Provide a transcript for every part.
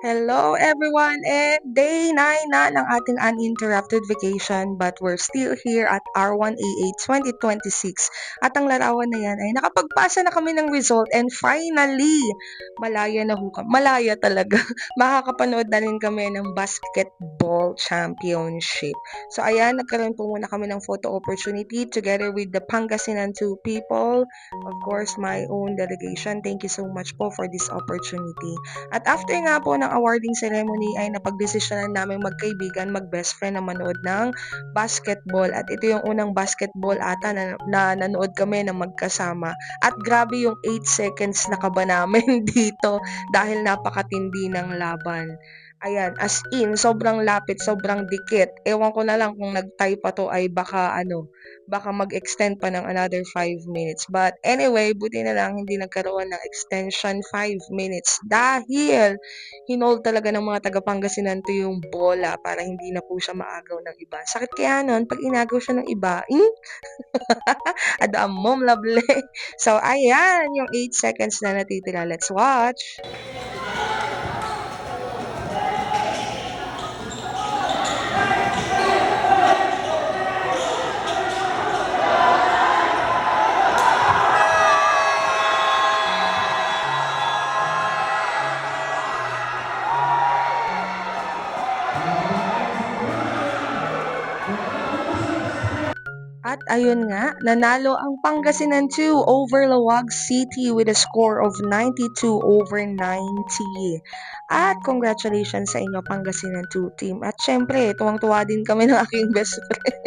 Hello everyone, and day 9 na ng ating uninterrupted vacation, but we're still here at R1AA 2026 at ang larawan na yan ay nakapagpasa na kami ng result, and finally malaya na ho kami, malaya talaga makakapanood na rin kami ng basketball championship. So ayan, nagkaroon po muna kami ng photo opportunity together with the Pangasinan 2 people, of course my own delegation. Thank you so much po for this opportunity. At after nga po ng awarding ceremony ay napagdesisyonan namin magkaibigan, mag-best friend na manood ng basketball. At ito yung unang basketball ata na nanood kami na magkasama. At grabe yung 8 seconds na kaba namin dito dahil napakatindi ng laban. Ayan, as in, sobrang lapit, sobrang dikit. Ewan ko na lang kung nag-tie pa to ay baka mag-extend pa ng another 5 minutes. But anyway, buti na lang hindi nagkaroon ng extension 5 minutes dahil hinold talaga ng mga taga-Pangasinan to yung bola para hindi na po siya maagaw ng iba. Sakit kaya nun, pag inagaw siya ng iba, Ada mom lovely. So, ayan, yung 8 seconds na natitira. Let's watch. At ayun nga, nanalo ang Pangasinan 2 over Lawag City with a score of 92/90. At congratulations sa inyo Pangasinan 2 team. At syempre, tuwang-tuwa din kami ng aking best friend.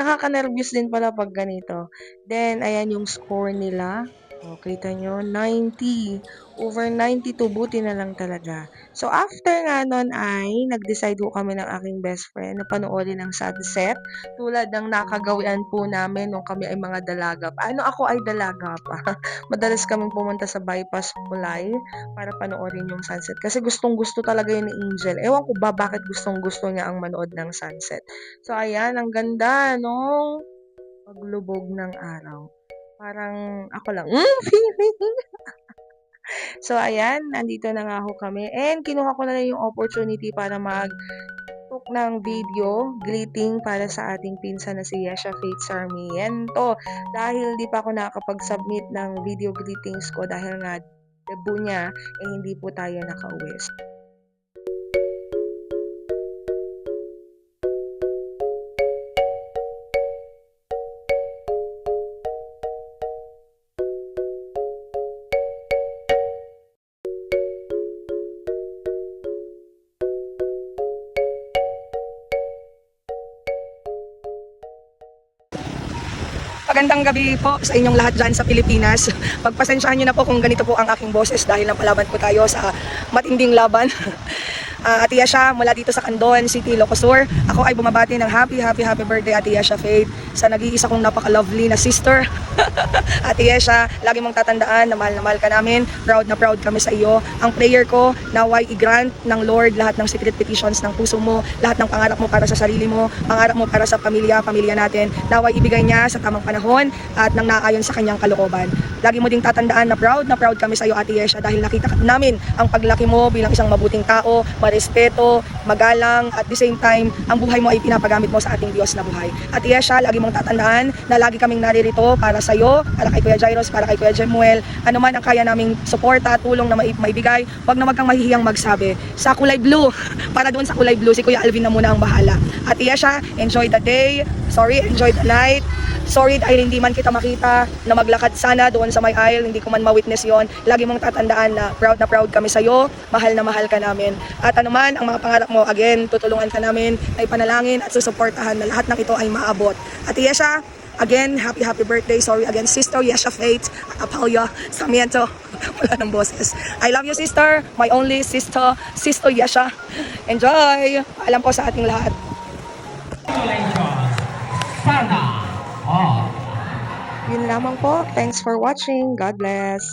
Nakaka-nervous din pala pag ganito. Then, ayan yung score nila. O, kita nyo, 90/92. Buti na lang talaga. So, after nga nun ay nag-decide po kami ng aking best friend na panoorin ang sunset tulad ng nakagawian po namin nung kami ay mga dalaga. Ako ay dalaga pa. Madalas kaming pumunta sa Bypass Pulay para panoorin yung sunset. Kasi gustong-gusto talaga yun ni Angel. Ewan ko ba bakit gustong-gusto niya ang manood ng sunset. So, ayan, ang ganda, no? Paglubog ng araw. Parang ako lang, So, ayan, nandito na nga ho kami. And kinuha ko na lang yung opportunity para took ng video greeting para sa ating pinsan na si Yesha Faith Sarmiento. Dahil di pa ako nakakapag-submit ng video greetings ko dahil nga debut niya, hindi po tayo nakauwi. Magandang gabi po sa inyong lahat dyan sa Pilipinas. Pagpasensyahan nyo na po kung ganito po ang aking boses dahil napalaban po tayo sa matinding laban. Ate Yesha, mula dito sa Candon City, Ilocos. Ako ay bumabati ng happy birthday Ate Yesha Faith sa nag-iisa kong napaka-lovely na sister. Ate Yesha, lagi mong tatandaan na mahal ka namin. Proud na proud kami sa iyo. Ang prayer ko, naway i-grant ng Lord lahat ng secret petitions ng puso mo, lahat ng pangarap mo para sa sarili mo, pangarap mo para sa pamilya natin. Naway ibigay niya sa tamang panahon at nang naayon sa kanyang kalooban. Lagi mo ding tatandaan na proud kami sa iyo Ate Yesha dahil nakita namin ang paglaki mo bilang isang mabuting tao, respeto, magalang, at the same time, ang buhay mo ay pinapagamit mo sa ating Diyos na buhay. At Yesha, lagi mong tatandaan na lagi kaming naririto para sa iyo, para kay Kuya Jairos, para kay Kuya Jemuel, ano man ang kaya naming suporta, tulong na maibigay, wag na wag kang mahihiyang magsabi. Sa kulay blue, para doon sa kulay blue, si Kuya Alvin na muna ang bahala. At Yesha, enjoy the day, enjoy the night. Sorry dahil hindi man kita makita na maglakad sana doon sa may aisle, hindi ko man ma-witness yon. Lagi mong tatandaan na proud kami sa iyo, mahal na mahal ka namin. At anuman ang mga pangarap mo, again, tutulungan ka namin, ay panalangin at susuportahan na lahat ng ito ay maabot. At Yesha, again, happy birthday. Sorry again, Sister Yesha Faith at Apalia Sarmiento. Wala ng boses. I love you, sister. My only sister, Sister Yesha. Enjoy! Alam po sa ating lahat. Yun lamang po. Thanks for watching. God bless.